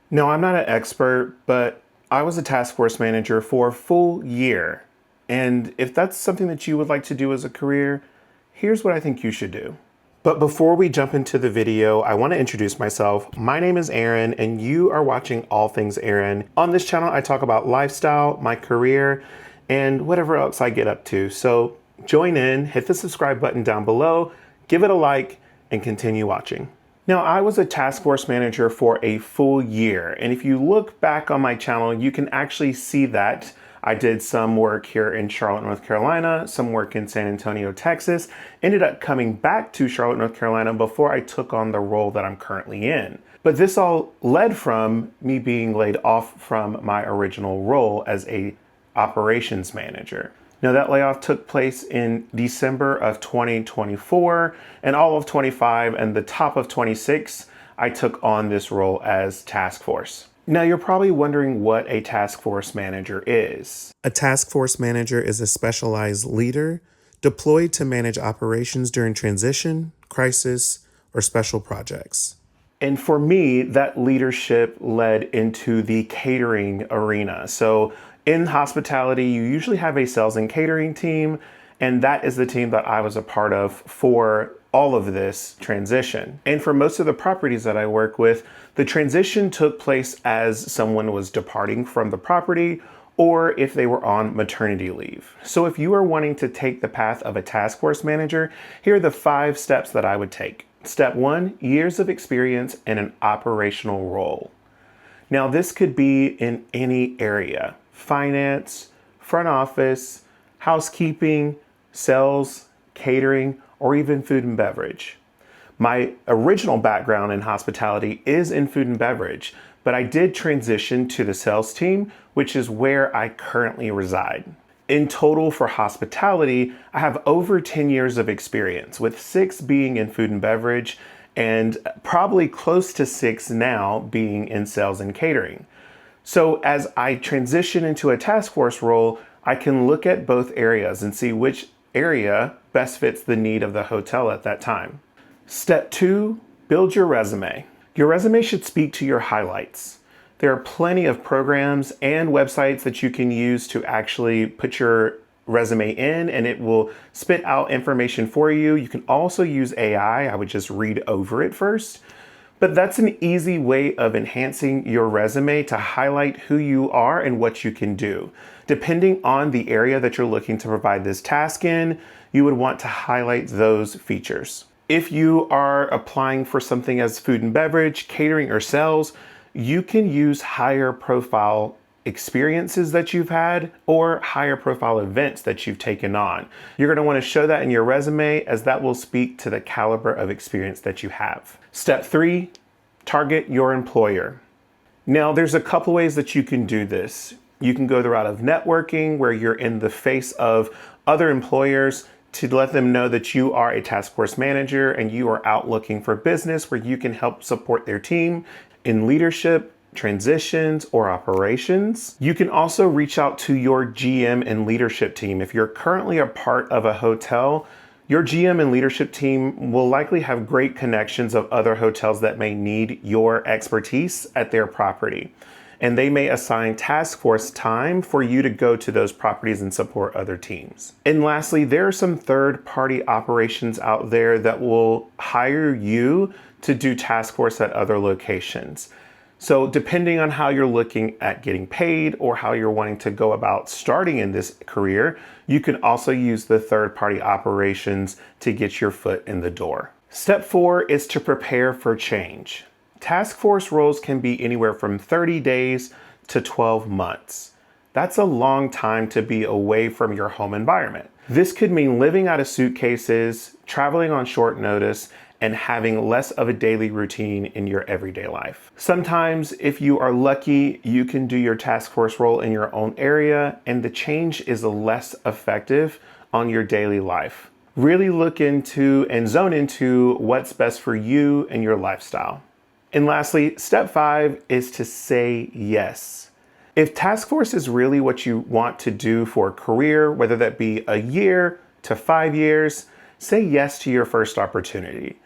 No, I'm not an expert, but I was a task force manager for a full year. And if that's something that you would like to do as a career, here's what I think you should do. But before we jump into the video, I want to introduce myself. My name is Aaron, and you are watching All Things Aaron. On this channel, I talk about lifestyle, my career, and whatever else I get up to. So join in, hit the subscribe button down below, give it a like, and continue watching. Now, I was a task force manager for a full year, and if you look back on my channel, you can actually see that I did some work here in Charlotte, North Carolina, some work in San Antonio, Texas, ended up coming back to Charlotte, North Carolina before I took on the role that I'm currently in. But this all led from me being laid off from my original role as a operations manager. Now, that layoff took place in December of 2024, and all of 25 and the top of 26, I took on this role as task force. Now, you're probably wondering what a task force manager is. A task force manager is a specialized leader deployed to manage operations during transition, crisis, or special projects. And for me, that leadership led into the catering arena. So in hospitality, you usually have a sales and catering team, and that is the team that I was a part of for all of this transition. And for most of the properties that I work with, the transition took place as someone was departing from the property or if they were on maternity leave. So if you are wanting to take the path of a task force manager, here are the 5 steps that I would take. Step 1, years of experience in an operational role. Now, this could be in any area: finance, front office, housekeeping, sales, catering, or even food and beverage. My original background in hospitality is in food and beverage, but I did transition to the sales team, which is where I currently reside. In total for hospitality, I have over 10 years of experience, with 6 being in food and beverage and probably close to 6 now being in sales and catering. So as I transition into a task force role, I can look at both areas and see which area best fits the need of the hotel at that time. Step 2, build your resume. Your resume should speak to your highlights. There are plenty of programs and websites that you can use to actually put your resume in, and it will spit out information for you. You can also use AI. I would just read over it first. But that's an easy way of enhancing your resume to highlight who you are and what you can do. Depending on the area that you're looking to provide this task in, you would want to highlight those features. If you are applying for something as food and beverage, catering, or sales, you can use higher profile experiences that you've had or higher profile events that you've taken on. You're going to want to show that in your resume, as that will speak to the caliber of experience that you have. Step 3, target your employer. Now, there's a couple ways that you can do this. You can go the route of networking, where you're in the face of other employers to let them know that you are a task force manager and you are out looking for business where you can help support their team in leadership, transitions, or operations. You can also reach out to your GM and leadership team. If you're currently a part of a hotel, your GM and leadership team will likely have great connections of other hotels that may need your expertise at their property. And they may assign task force time for you to go to those properties and support other teams. And lastly, there are some third-party operations out there that will hire you to do task force at other locations. So depending on how you're looking at getting paid or how you're wanting to go about starting in this career, you can also use the third-party operations to get your foot in the door. Step 4 is to prepare for change. Task force roles can be anywhere from 30 days to 12 months. That's a long time to be away from your home environment. This could mean living out of suitcases, traveling on short notice, and having less of a daily routine in your everyday life. Sometimes, if you are lucky, you can do your task force role in your own area, and the change is less effective on your daily life. Really look into and zone into what's best for you and your lifestyle. And lastly, step 5 is to say yes. If task force is really what you want to do for a career, whether that be a year to 5 years, say yes to your first opportunity.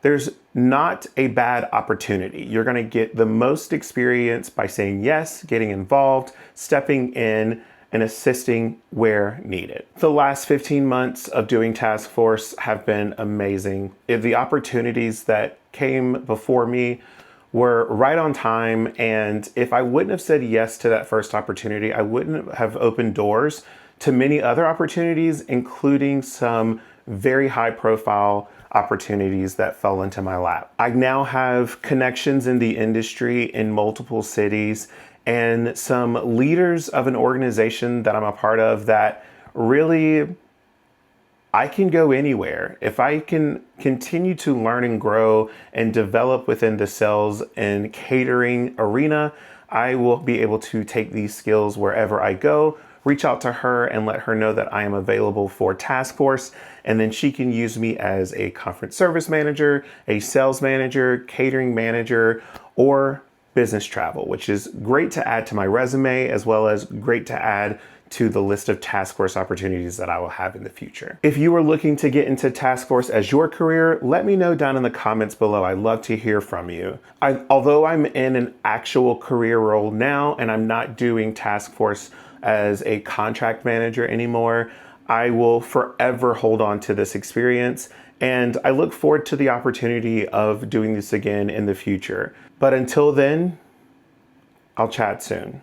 There's not a bad opportunity. You're going to get the most experience by saying yes, getting involved, stepping in, and assisting where needed. The last 15 months of doing task force have been amazing. The opportunities that came before me were right on time, and if I wouldn't have said yes to that first opportunity, I wouldn't have opened doors to many other opportunities, including some very high profile opportunities that fell into my lap. I now have connections in the industry in multiple cities and some leaders of an organization that I'm a part of that really, I can go anywhere. If I can continue to learn and grow and develop within the sales and catering arena, I will be able to take these skills wherever I go, reach out to her and let her know that I am available for task force. And then she can use me as a conference service manager, a sales manager, catering manager, or business travel, which is great to add to my resume, as well as great to add to the list of task force opportunities that I will have in the future. If you are looking to get into task force as your career, let me know down in the comments below. I'd love to hear from you. Although I'm in an actual career role now and I'm not doing task force as a contract manager anymore, I will forever hold on to this experience, and I look forward to the opportunity of doing this again in the future. But until then, I'll chat soon.